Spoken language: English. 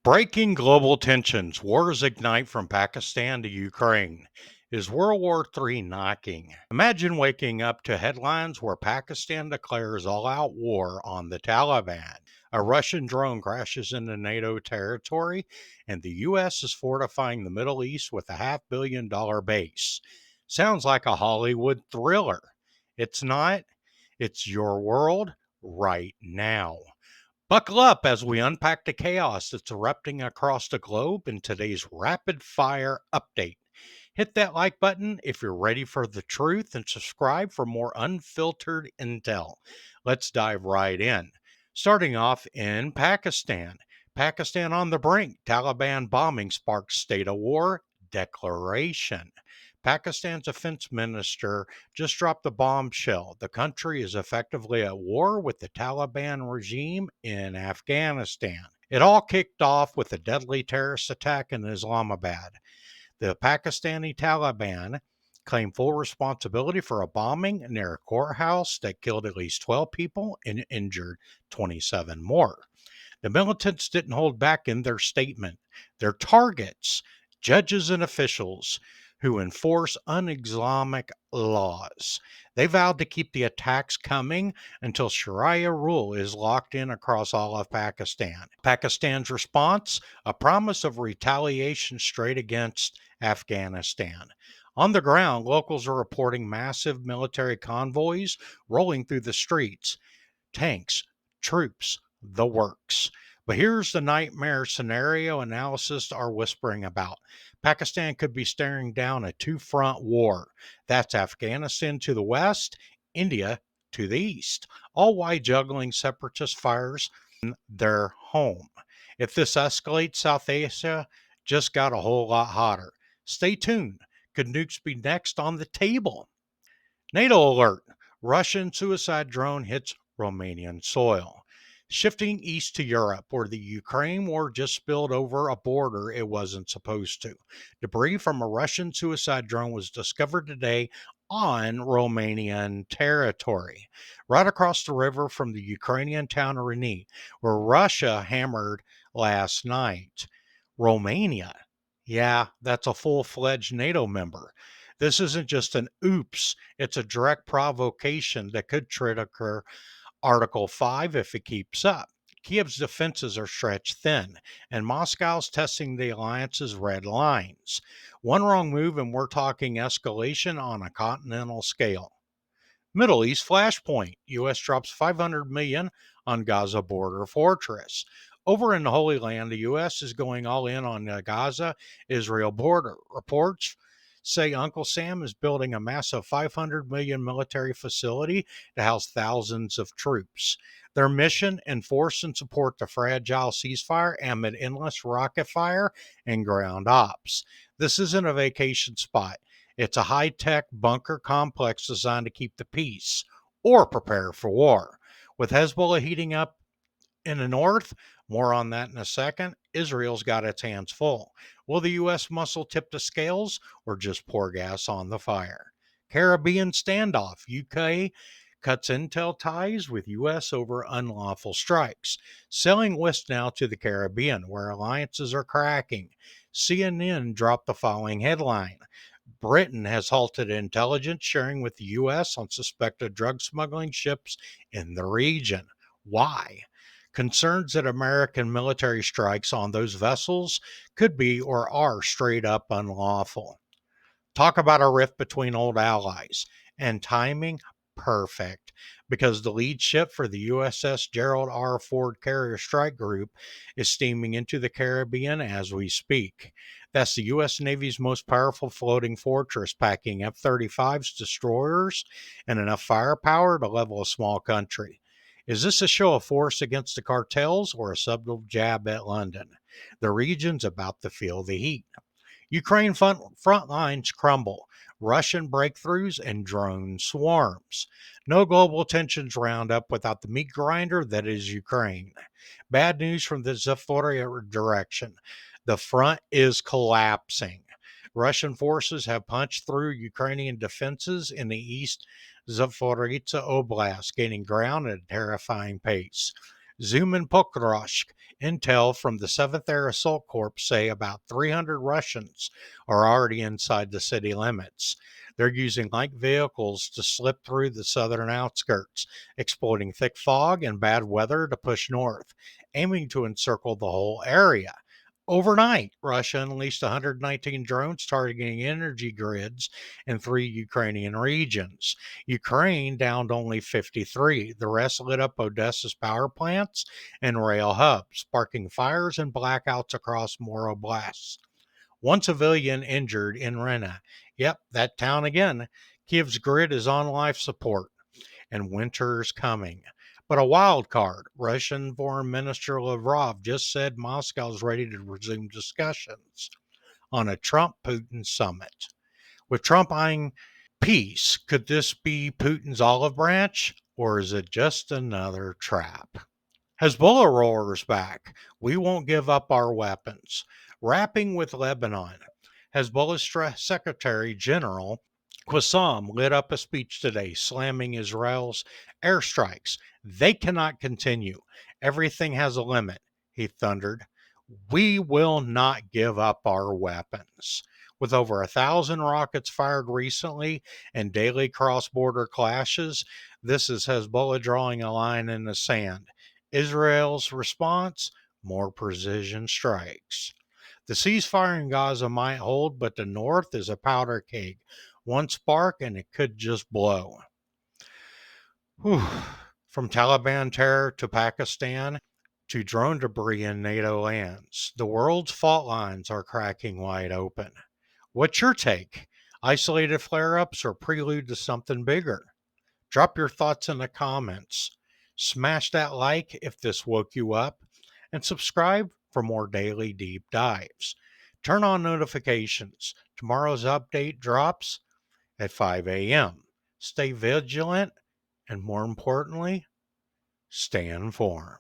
Breaking global tensions. Wars ignite from Pakistan to Ukraine. Is World War III knocking? Imagine waking up to headlines where Pakistan declares all out war on the Taliban. A Russian drone crashes into NATO territory, and the U.S. is fortifying the Middle East with a $500 million base. Sounds like a Hollywood thriller. It's not, it's your world right now. Buckle up as we unpack the chaos that's erupting across the globe in today's rapid fire update. Hit that like button if you're ready for the truth and subscribe for more unfiltered intel. Let's dive right in. Starting off in Pakistan. Pakistan on the brink. Taliban bombing sparks state of war declaration. Pakistan's defense minister just dropped the bombshell. The country is effectively at war with the Taliban regime in Afghanistan. It all kicked off with a deadly terrorist attack in Islamabad. The Pakistani Taliban claimed full responsibility for a bombing near a courthouse that killed at least 12 people and injured 27 more. The militants didn't hold back in their statement. Their targets, judges and officials who enforce un-Islamic laws. They vowed to keep the attacks coming until Sharia rule is locked in across all of Pakistan. Pakistan's response, a promise of retaliation straight against Afghanistan. On the ground, locals are reporting massive military convoys rolling through the streets, tanks, troops, the works. But here's the nightmare scenario analysts are whispering about. Pakistan could be staring down a two-front war. That's Afghanistan to the west, India to the east, all while juggling separatist fires in their home. If this escalates, South Asia just got a whole lot hotter. Stay tuned. Could nukes be next on the table? NATO alert. Russian suicide drone hits Romanian soil. Shifting east to Europe, where the Ukraine war just spilled over a border it wasn't supposed to. Debris from a Russian suicide drone was discovered today on Romanian territory, right across the river from the Ukrainian town of Reni, where Russia hammered last night. Romania, yeah, that's a full-fledged NATO member. This isn't just an oops, it's a direct provocation that could trigger Article 5 if it keeps up. Kiev's defenses are stretched thin, and Moscow's testing the alliance's red lines. One wrong move, and we're talking escalation on a continental scale. Middle East flashpoint. U.S. drops $500 million on Gaza border fortress. Over in the Holy Land, the U.S. is going all in on the Gaza-Israel border. Reports say Uncle Sam is building a massive $500 million military facility to house thousands of troops. Their mission: enforce and support the fragile ceasefire amid endless rocket fire and ground ops. This isn't a vacation spot. It's a high-tech bunker complex designed to keep the peace or prepare for war. With Hezbollah heating up in the north, more on that in a second, Israel's got its hands full. Will the U.S. muscle tip the scales or just pour gas on the fire? Caribbean standoff. UK cuts intel ties with U.S. over unlawful strikes. Selling west now to the Caribbean, where alliances are cracking. CNN dropped the following headline: Britain has halted intelligence sharing with the U.S. on suspected drug smuggling ships in the region. Why? Concerns that American military strikes on those vessels could be or are straight up unlawful. Talk about a rift between old allies. And timing, perfect, because the lead ship for the USS Gerald R. Ford Carrier Strike Group is steaming into the Caribbean as we speak. That's the U.S. Navy's most powerful floating fortress, packing F-35s, destroyers, and enough firepower to level a small country. Is this a show of force against the cartels or a subtle jab at London? The region's about to feel the heat. Ukraine front lines crumble. Russian breakthroughs and drone swarms. No global tensions round up without the meat grinder that is Ukraine. Bad news from the Zaporizhzhia direction. The front is collapsing. Russian forces have punched through Ukrainian defenses in the east Zaporizhzhia Oblast, gaining ground at a terrifying pace. Zoom and Pokrovsk. Intel from the 7th Air Assault Corps say about 300 Russians are already inside the city limits. They're using light vehicles to slip through the southern outskirts, exploiting thick fog and bad weather to push north, aiming to encircle the whole area. Overnight, Russia unleashed 119 drones targeting energy grids in 3 Ukrainian regions. Ukraine downed only 53. The rest lit up Odessa's power plants and rail hubs, sparking fires and blackouts across more oblasts. One civilian injured in Reni. Yep, that town again. Kiev's grid is on life support, and winter's coming. But a wild card, Russian Foreign Minister Lavrov just said Moscow's ready to resume discussions on a Trump-Putin summit. With Trump eyeing peace, could this be Putin's olive branch, or is it just another trap? Hezbollah roars back. We won't give up our weapons. Wrapping with Lebanon. Hezbollah's Secretary General Qassem lit up a speech today, slamming Israel's airstrikes. They cannot continue. Everything has a limit, he thundered. We will not give up our weapons. With over 1,000 rockets fired recently and daily cross-border clashes, this is Hezbollah drawing a line in the sand. Israel's response? More precision strikes. The ceasefire in Gaza might hold, but the north is a powder keg. One spark and it could just blow. Whew. From Taliban terror to Pakistan to drone debris in NATO lands, the world's fault lines are cracking wide open. What's your take? Isolated flare-ups or prelude to something bigger? Drop your thoughts in the comments. Smash that like if this woke you up, and subscribe for more daily deep dives. Turn on notifications. Tomorrow's update drops at 5 a.m. Stay vigilant, and more importantly, stay informed.